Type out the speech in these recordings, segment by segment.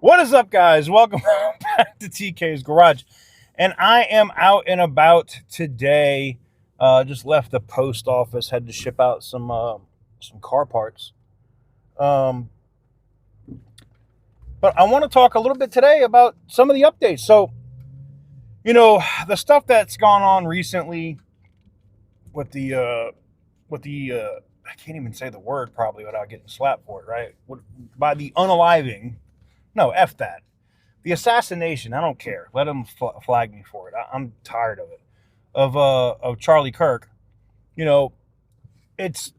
What is up, guys? Welcome back to TK's Garage. And I am out and about today. Just left the post office, had to ship out some car parts. But I want to talk a little bit today about some of the updates. So, the stuff that's gone on recently with the I can't even say the word probably without getting slapped for it, right? By the unaliving. No, F that. The assassination, I don't care. Let them flag me for it. I'm tired of it. Of Charlie Kirk. It's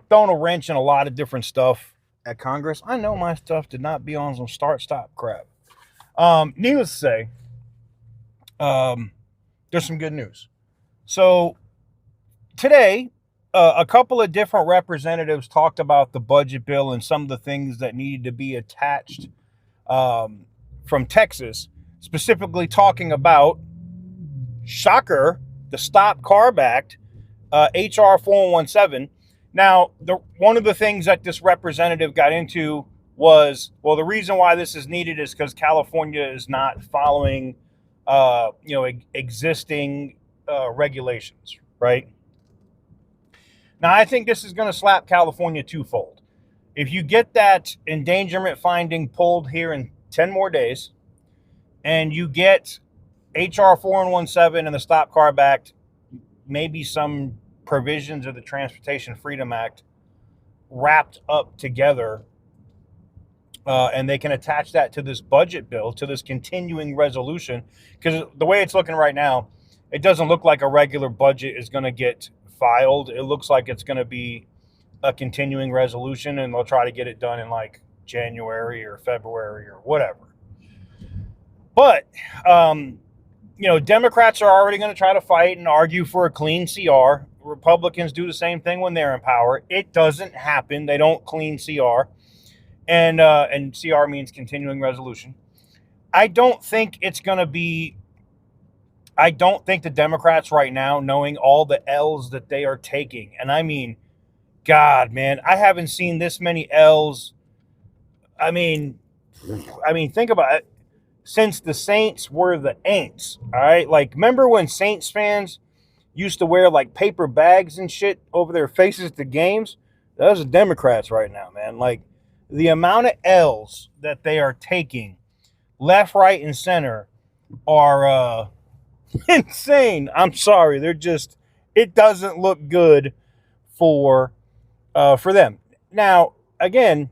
throwing a wrench in a lot of different stuff at Congress. I know my stuff did not be on some start-stop crap. Needless to say, there's some good news. So today, a couple of different representatives talked about the budget bill and some of the things that needed to be attached from Texas, specifically talking about, shocker, the Stop CARB Act, HR4117. Now, one of the things that this representative got into was, well, the reason why this is needed is because California is not following, existing regulations, right? Now, I think this is going to slap California twofold. If you get that endangerment finding pulled here in 10 more days, and you get HR 4117 and the Stop CARB Act, maybe some provisions of the Transportation Freedom Act wrapped up together, and they can attach that to this budget bill, to this continuing resolution, because the way it's looking right now, it doesn't look like a regular budget is going to get filed. It looks like it's going to be a continuing resolution, and they'll try to get it done in like January or February or whatever. But, Democrats are already going to try to fight and argue for a clean CR. Republicans do the same thing when they're in power. It doesn't happen. They don't clean CR. And CR means continuing resolution. I don't think the Democrats right now, knowing all the L's that they are taking, and I mean, God, man, I haven't seen this many L's. I mean, think about it. Since the Saints were the Aints, all right? Like, remember when Saints fans used to wear, like, paper bags and shit over their faces to games? Those are Democrats right now, man. Like, the amount of L's that they are taking left, right, and center are insane. I'm sorry. It doesn't look good for them. Now, again,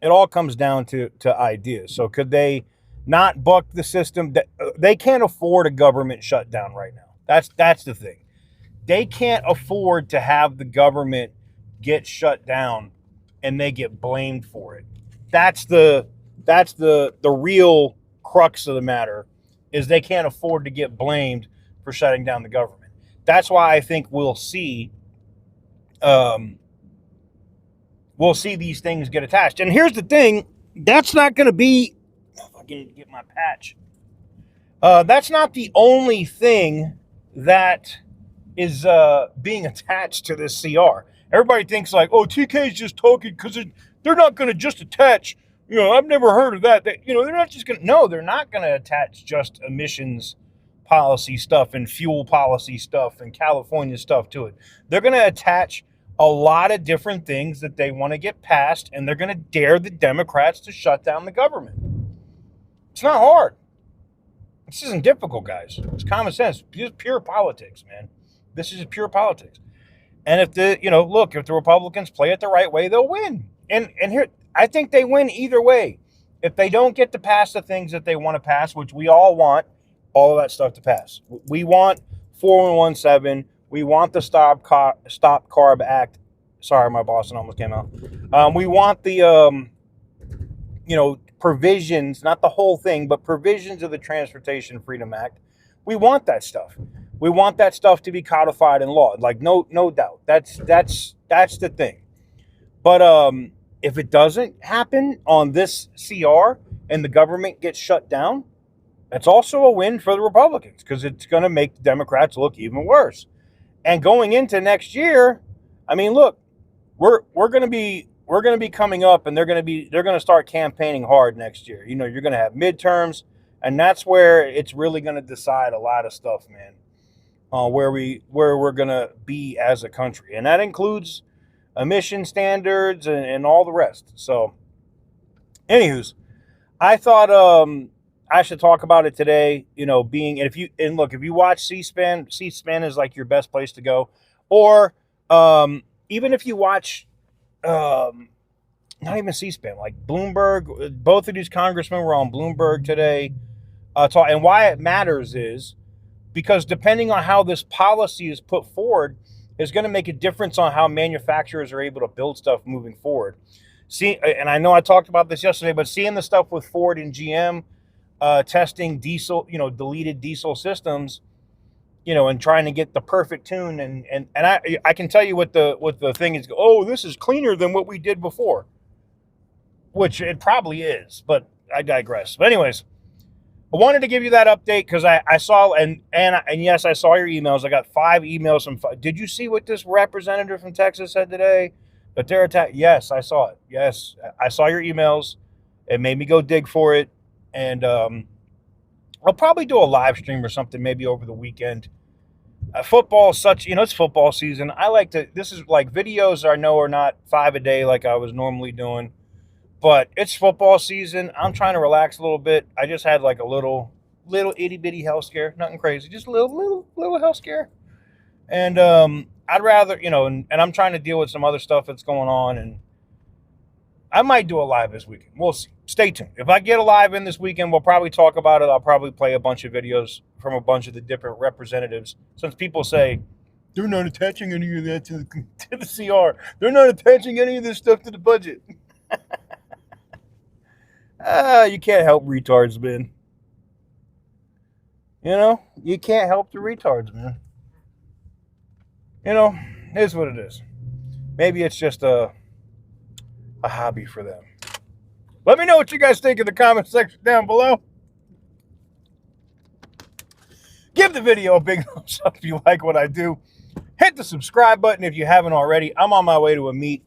it all comes down to ideas. So could they not buck the system? They can't afford a government shutdown right now. That's the thing. They can't afford to have the government get shut down and they get blamed for it. That's the real crux of the matter, is they can't afford to get blamed for shutting down the government. That's why I think we'll see these things get attached. And here's the thing, that's not going to be, if I can get my patch, that's not the only thing that is being attached to this CR. Everybody thinks like, oh, TK is just talking because they're not going to just attach, I've never heard of that. They're not just going to, no, they're not going to attach just emissions policy stuff and fuel policy stuff and California stuff to it. They're going to attach a lot of different things that they want to get passed, and they're going to dare the Democrats to shut down the government. It's not hard. This isn't difficult, guys. It's common sense. It's pure politics, man. This is pure politics. And if the Republicans play it the right way, they'll win. And here, I think they win either way. If they don't get to pass the things that they want to pass, which we all want, all of that stuff to pass. We want 4117. We want the Stop CARB Act. Sorry, my Boston almost came out. We want the, provisions, not the whole thing, but provisions of the Transportation Freedom Act. We want that stuff. We want that stuff to be codified in law. Like, no doubt. That's the thing. But if it doesn't happen on this CR and the government gets shut down, that's also a win for the Republicans, because it's going to make the Democrats look even worse. And going into next year, I mean, look, we're going to be we're going to be coming up, and they're going to start campaigning hard next year. You're going to have midterms, and that's where it's really going to decide a lot of stuff, man. Where we're going to be as a country, and that includes emission standards and all the rest. So, anywho's, I thought I should talk about it today. If you watch C-SPAN, C-SPAN is like your best place to go, or even if you watch. Not even C-SPAN, like Bloomberg. Both of these congressmen were on Bloomberg today. And why it matters is because depending on how this policy is put forward is going to make a difference on how manufacturers are able to build stuff moving forward. And I know I talked about this yesterday, but seeing the stuff with Ford and GM testing diesel, deleted diesel systems, and trying to get the perfect tune, and I can tell you what the thing is. Oh, this is cleaner than what we did before, which it probably is, but I digress. But anyways, I wanted to give you that update because I saw and yes, I saw your emails. I got 5 emails from. Did you see what this representative from Texas said today? That they're attacked. Yes, I saw it. Yes, I saw your emails. It made me go dig for it, and I'll probably do a live stream or something maybe over the weekend. Football is such, it's football season. I like to. This is like videos I know are not 5 a day like I was normally doing. But it's football season. I'm trying to relax a little bit. I just had like a little itty bitty health scare. Nothing crazy. Just a little health scare. And I'd rather, and I'm trying to deal with some other stuff that's going on. And I might do a live this weekend. We'll see. Stay tuned. If I get a live in this weekend, we'll probably talk about it. I'll probably play a bunch of videos from a bunch of the different representatives. Since people say they're not attaching any of that to the CR. They're not attaching any of this stuff to the budget. You can't help retards, man. You can't help the retards, man. Here's what it is. Maybe it's just a hobby for them. Let me know what you guys think in the comment section down below. Give the video a big thumbs up if you like what I do. Hit the subscribe button if you haven't already. I'm on my way to a meet.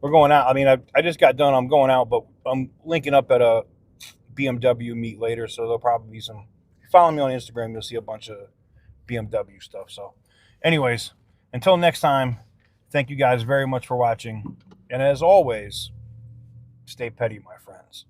We're going out. I mean, I just got done. I'm going out, but I'm linking up at a BMW meet later, so there'll probably be some. If you follow me on Instagram, you'll see a bunch of BMW stuff. So, anyways, until next time, thank you guys very much for watching. And as always, stay petty, my friends.